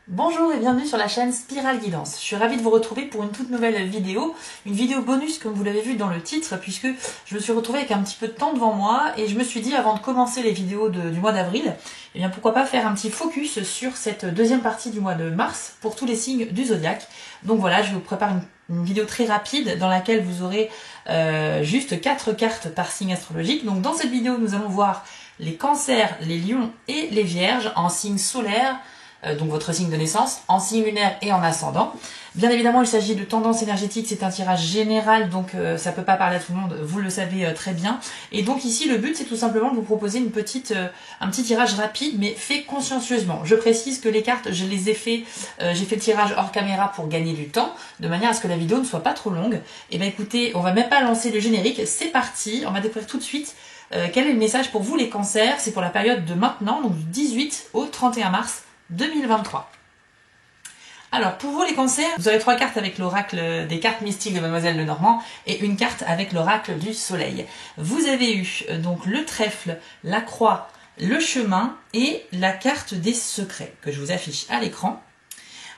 Bonjour et bienvenue sur la chaîne Spirale Guidance. Je suis ravie de vous retrouver pour une toute nouvelle vidéo, une vidéo bonus comme vous l'avez vu dans le titre, puisque je me suis retrouvée avec un petit peu de temps devant moi et je me suis dit avant de commencer les vidéos du mois d'avril, eh bien pourquoi pas faire un petit focus sur cette deuxième partie du mois de mars pour tous les signes du zodiaque. Donc voilà, je vous prépare une vidéo très rapide dans laquelle vous aurez juste 4 cartes par signe astrologique. Donc dans cette vidéo, nous allons voir les cancers, les lions et les vierges en signe solaire, donc votre signe de naissance, en signe lunaire et en ascendant. Bien évidemment, il s'agit de tendances énergétiques, c'est un tirage général, donc ça peut pas parler à tout le monde, vous le savez très bien. Et donc ici, le but, c'est tout simplement de vous proposer un petit tirage rapide, mais fait consciencieusement. Je précise que les cartes, je les ai fait, j'ai fait le tirage hors caméra pour gagner du temps, de manière à ce que la vidéo ne soit pas trop longue. Et bien écoutez, on va même pas lancer le générique, c'est parti, on va découvrir tout de suite quel est le message pour vous les cancers. C'est pour la période de maintenant, donc du 18 au 31 mars 2023. Alors, pour vous les cancers, vous aurez 3 cartes avec l'oracle des cartes mystiques de Mademoiselle Lenormand et une carte avec l'oracle du soleil. Vous avez eu donc le trèfle, la croix, le chemin et la carte des secrets que je vous affiche à l'écran.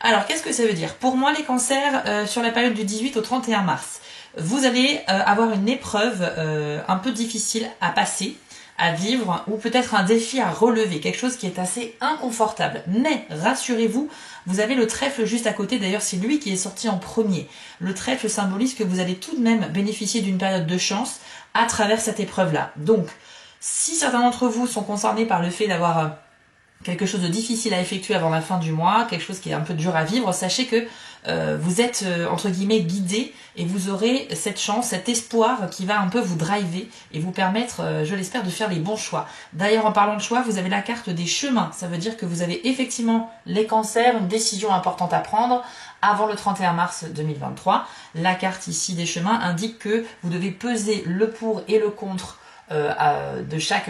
Alors, qu'est-ce que ça veut dire? Pour moi, les cancers, sur la période du 18 au 31 mars, vous allez avoir une épreuve un peu difficile à passer, à vivre, ou peut-être un défi à relever, quelque chose qui est assez inconfortable. Mais rassurez-vous, vous avez le trèfle juste à côté, d'ailleurs c'est lui qui est sorti en premier. Le trèfle symbolise que vous allez tout de même bénéficier d'une période de chance à travers cette épreuve-là. Donc, si certains d'entre vous sont concernés par le fait d'avoir quelque chose de difficile à effectuer avant la fin du mois, quelque chose qui est un peu dur à vivre, sachez que vous êtes entre guillemets guidé et vous aurez cette chance, cet espoir qui va un peu vous driver et vous permettre, je l'espère, de faire les bons choix. D'ailleurs, en parlant de choix, vous avez la carte des chemins. Ça veut dire que vous avez effectivement les cancers, une décision importante à prendre avant le 31 mars 2023. La carte ici des chemins indique que vous devez peser le pour et le contre de chaque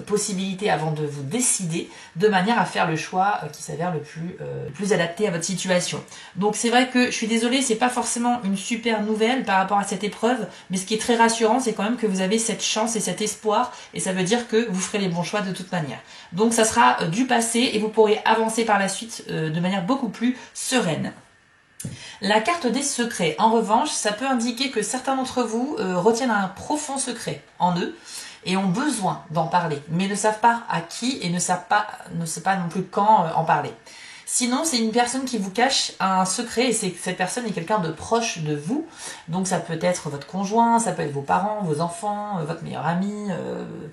possibilité avant de vous décider, de manière à faire le choix qui s'avère le plus adapté à votre situation. Donc c'est vrai que je suis désolée, c'est pas forcément une super nouvelle par rapport à cette épreuve, mais ce qui est très rassurant, c'est quand même que vous avez cette chance et cet espoir, et ça veut dire que vous ferez les bons choix de toute manière. Donc ça sera du passé et vous pourrez avancer par la suite de manière beaucoup plus sereine. La carte des secrets, en revanche, ça peut indiquer que certains d'entre vous retiennent un profond secret en eux et ont besoin d'en parler, mais ne savent pas à qui et ne savent pas non plus quand en parler. Sinon, c'est une personne qui vous cache un secret et cette personne est quelqu'un de proche de vous. Donc ça peut être votre conjoint, ça peut être vos parents, vos enfants, votre meilleur ami,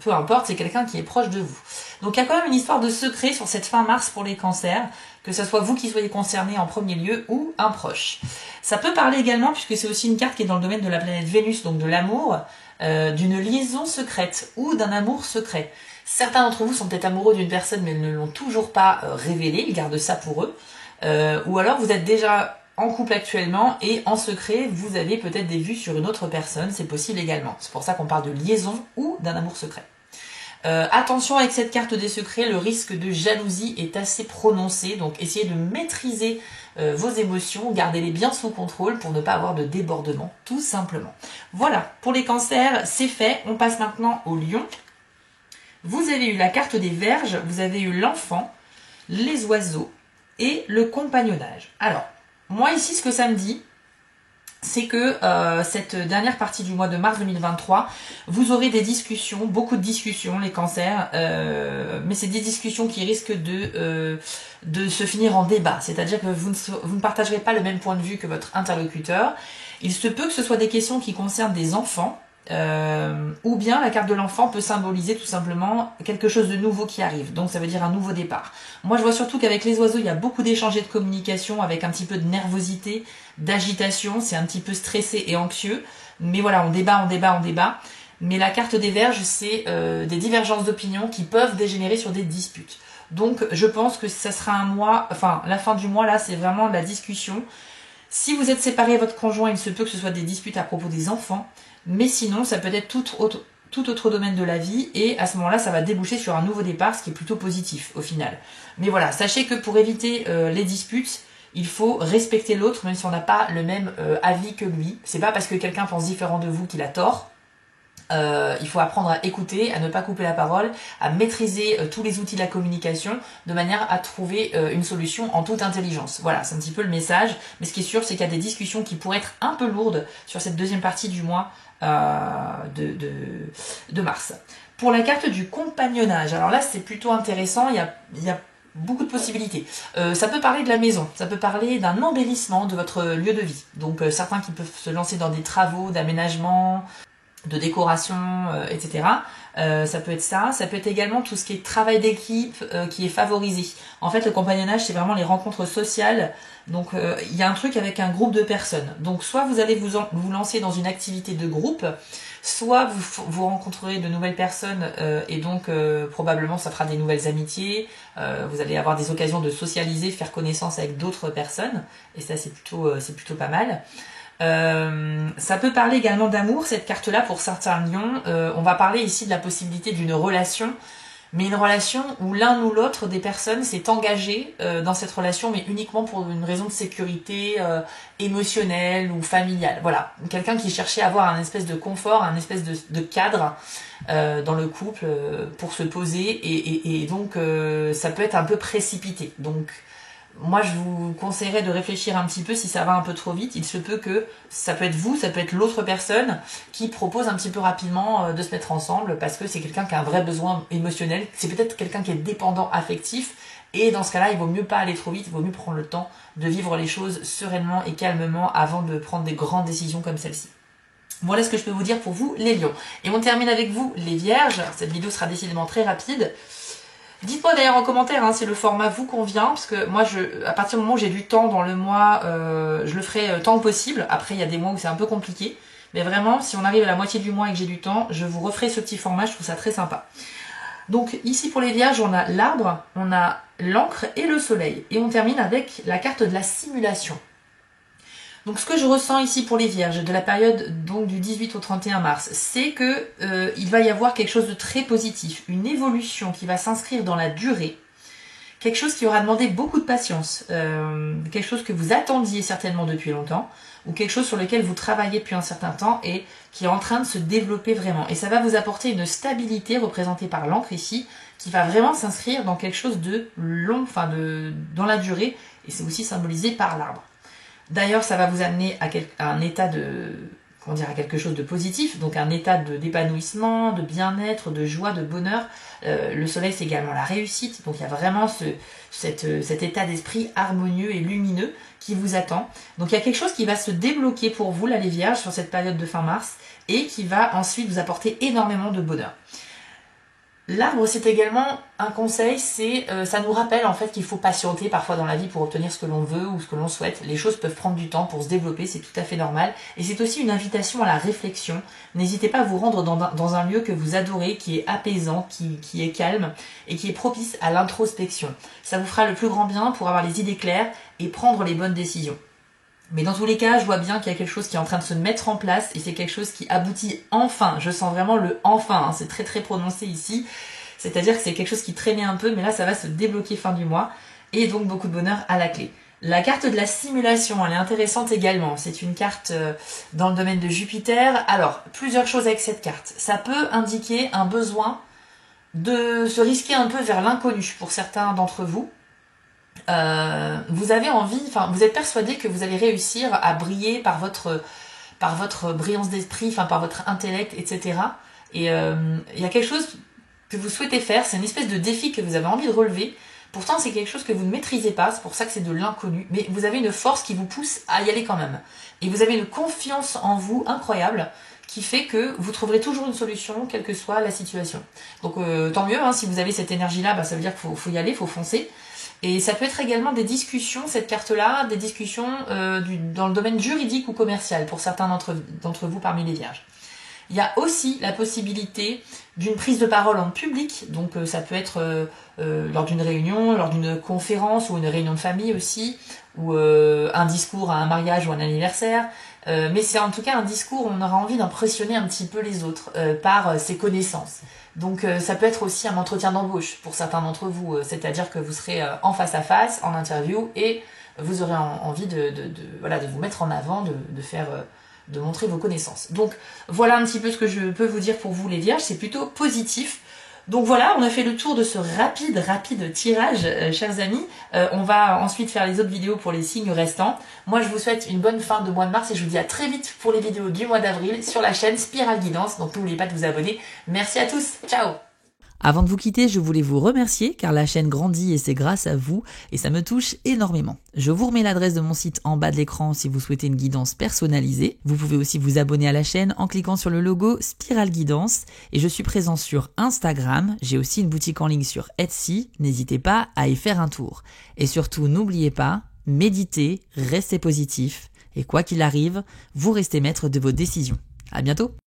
peu importe, c'est quelqu'un qui est proche de vous. Donc il y a quand même une histoire de secret sur cette fin mars pour les cancers, que ce soit vous qui soyez concerné en premier lieu ou un proche. Ça peut parler également, puisque c'est aussi une carte qui est dans le domaine de la planète Vénus, donc de l'amour, d'une liaison secrète ou d'un amour secret. Certains d'entre vous sont peut-être amoureux d'une personne mais ils ne l'ont toujours pas révélé, ils gardent ça pour eux. Ou alors vous êtes déjà en couple actuellement et en secret vous avez peut-être des vues sur une autre personne, c'est possible également. C'est pour ça qu'on parle de liaison ou d'un amour secret. Attention avec cette carte des secrets, le risque de jalousie est assez prononcé, donc essayez de maîtriser vos émotions, gardez-les bien sous contrôle pour ne pas avoir de débordement, tout simplement. Voilà, pour les cancers, c'est fait. On passe maintenant au lion. Vous avez eu la carte des Vierges, vous avez eu l'enfant, les oiseaux et le compagnonnage. Alors, moi ici, ce que ça me dit, c'est que cette dernière partie du mois de mars 2023, vous aurez des discussions, beaucoup de discussions, les cancers, mais c'est des discussions qui risquent de se finir en débat, c'est-à-dire que vous ne partagerez pas le même point de vue que votre interlocuteur. Il se peut que ce soit des questions qui concernent des enfants, ou bien la carte de l'enfant peut symboliser tout simplement quelque chose de nouveau qui arrive, donc ça veut dire un nouveau départ. Moi je vois surtout qu'avec les oiseaux il y a beaucoup d'échanges et de communication avec un petit peu de nervosité, d'agitation, c'est un petit peu stressé et anxieux, mais voilà, on débat, mais la carte des Vierges c'est des divergences d'opinion qui peuvent dégénérer sur des disputes. Donc je pense que ça sera un mois, enfin la fin du mois là c'est vraiment de la discussion. Si vous êtes séparé de votre conjoint, il se peut que ce soit des disputes à propos des enfants, mais sinon ça peut être tout autre domaine de la vie et à ce moment-là ça va déboucher sur un nouveau départ, ce qui est plutôt positif au final. Mais voilà, sachez que pour éviter les disputes, il faut respecter l'autre même si on n'a pas le même avis que lui. C'est pas parce que quelqu'un pense différent de vous qu'il a tort. Il faut apprendre à écouter, à ne pas couper la parole, à maîtriser tous les outils de la communication de manière à trouver une solution en toute intelligence. Voilà, c'est un petit peu le message. Mais ce qui est sûr, c'est qu'il y a des discussions qui pourraient être un peu lourdes sur cette deuxième partie du mois de mars. Pour la carte du compagnonnage, alors là c'est plutôt intéressant, il y a beaucoup de possibilités. Ça peut parler de la maison, ça peut parler d'un embellissement de votre lieu de vie. Donc certains qui peuvent se lancer dans des travaux d'aménagement, de décoration, etc. Ça peut être ça. Ça peut être également tout ce qui est travail d'équipe qui est favorisé. En fait, le compagnonnage, c'est vraiment les rencontres sociales. Donc, il y a un truc avec un groupe de personnes. Donc, soit vous allez vous lancer dans une activité de groupe, soit vous rencontrerez de nouvelles personnes et donc probablement ça fera des nouvelles amitiés. Vous allez avoir des occasions de socialiser, faire connaissance avec d'autres personnes. Et ça, c'est plutôt pas mal. Ça peut parler également d'amour, cette carte-là, pour certains lions. On va parler ici de la possibilité d'une relation, mais une relation où l'un ou l'autre des personnes s'est engagé dans cette relation, mais uniquement pour une raison de sécurité émotionnelle ou familiale. Voilà, quelqu'un qui cherchait à avoir un espèce de confort, un espèce de cadre dans le couple pour se poser, et donc ça peut être un peu précipité. Donc moi, je vous conseillerais de réfléchir un petit peu si ça va un peu trop vite. Il se peut que ça peut être vous, ça peut être l'autre personne qui propose un petit peu rapidement de se mettre ensemble parce que c'est quelqu'un qui a un vrai besoin émotionnel. C'est peut-être quelqu'un qui est dépendant affectif. Et dans ce cas-là, il vaut mieux pas aller trop vite. Il vaut mieux prendre le temps de vivre les choses sereinement et calmement avant de prendre des grandes décisions comme celle-ci. Voilà ce que je peux vous dire pour vous, les lions. Et on termine avec vous, les vierges. Cette vidéo sera décidément très rapide. Dites-moi d'ailleurs en commentaire si le format vous convient, parce que moi, à partir du moment où j'ai du temps dans le mois, je le ferai tant que possible. Après, il y a des mois où c'est un peu compliqué. Mais vraiment, si on arrive à la moitié du mois et que j'ai du temps, je vous referai ce petit format, je trouve ça très sympa. Donc ici pour les vierges, on a l'arbre, on a l'encre et le soleil. Et on termine avec la carte de la simulation. Donc ce que je ressens ici pour les vierges de la période donc du 18 au 31 mars, c'est que il va y avoir quelque chose de très positif, une évolution qui va s'inscrire dans la durée, quelque chose qui aura demandé beaucoup de patience, quelque chose que vous attendiez certainement depuis longtemps, ou quelque chose sur lequel vous travaillez depuis un certain temps et qui est en train de se développer vraiment. Et ça va vous apporter une stabilité représentée par l'encre ici, qui va vraiment s'inscrire dans quelque chose de long, dans la durée, et c'est aussi symbolisé par l'arbre. D'ailleurs, ça va vous amener à un état à quelque chose de positif, donc un état d'épanouissement, de bien-être, de joie, de bonheur. Le soleil, c'est également la réussite, donc il y a vraiment cet état d'esprit harmonieux et lumineux qui vous attend. Donc il y a quelque chose qui va se débloquer pour vous, là, les vierges, sur cette période de fin mars, et qui va ensuite vous apporter énormément de bonheur. L'arbre, c'est également un conseil, ça nous rappelle en fait qu'il faut patienter parfois dans la vie pour obtenir ce que l'on veut ou ce que l'on souhaite. Les choses peuvent prendre du temps pour se développer, c'est tout à fait normal. Et c'est aussi une invitation à la réflexion. N'hésitez pas à vous rendre dans un lieu que vous adorez, qui est apaisant, qui est calme et qui est propice à l'introspection. Ça vous fera le plus grand bien pour avoir les idées claires et prendre les bonnes décisions. Mais dans tous les cas, je vois bien qu'il y a quelque chose qui est en train de se mettre en place et c'est quelque chose qui aboutit enfin. Je sens vraiment le enfin, c'est très très prononcé ici. C'est-à-dire que c'est quelque chose qui traînait un peu, mais là ça va se débloquer fin du mois. Et donc beaucoup de bonheur à la clé. La carte de la simulation, elle est intéressante également. C'est une carte dans le domaine de Jupiter. Alors, plusieurs choses avec cette carte. Ça peut indiquer un besoin de se risquer un peu vers l'inconnu pour certains d'entre vous. Vous avez envie, vous êtes persuadé que vous allez réussir à briller par votre brillance d'esprit, par votre intellect, etc. Et il y a quelque chose que vous souhaitez faire, c'est une espèce de défi que vous avez envie de relever. Pourtant, c'est quelque chose que vous ne maîtrisez pas, c'est pour ça que c'est de l'inconnu. Mais vous avez une force qui vous pousse à y aller quand même. Et vous avez une confiance en vous incroyable qui fait que vous trouverez toujours une solution, quelle que soit la situation. Donc tant mieux, si vous avez cette énergie-là, ça veut dire qu'il faut y aller, il faut foncer. Et ça peut être également des discussions, cette carte-là, des discussions dans le domaine juridique ou commercial pour certains d'entre vous parmi les vierges. Il y a aussi la possibilité d'une prise de parole en public, donc ça peut être lors d'une réunion, lors d'une conférence ou une réunion de famille aussi, ou un discours à un mariage ou un anniversaire, mais c'est en tout cas un discours où on aura envie d'impressionner un petit peu les autres par ses connaissances. Donc ça peut être aussi un entretien d'embauche pour certains d'entre vous, c'est-à-dire que vous serez en face à face, en interview, et vous aurez envie de vous mettre en avant, de faire de montrer vos connaissances. Donc voilà un petit peu ce que je peux vous dire pour vous les vierges, c'est plutôt positif. Donc voilà, on a fait le tour de ce rapide tirage, chers amis. On va ensuite faire les autres vidéos pour les signes restants. Moi, je vous souhaite une bonne fin de mois de mars et je vous dis à très vite pour les vidéos du mois d'avril sur la chaîne Spirale Guidance. Donc n'oubliez pas de vous abonner. Merci à tous, ciao! Avant de vous quitter, je voulais vous remercier car la chaîne grandit et c'est grâce à vous et ça me touche énormément. Je vous remets l'adresse de mon site en bas de l'écran si vous souhaitez une guidance personnalisée. Vous pouvez aussi vous abonner à la chaîne en cliquant sur le logo Spirale Guidance et je suis présent sur Instagram. J'ai aussi une boutique en ligne sur Etsy. N'hésitez pas à y faire un tour. Et surtout, n'oubliez pas, méditez, restez positif et quoi qu'il arrive, vous restez maître de vos décisions. À bientôt!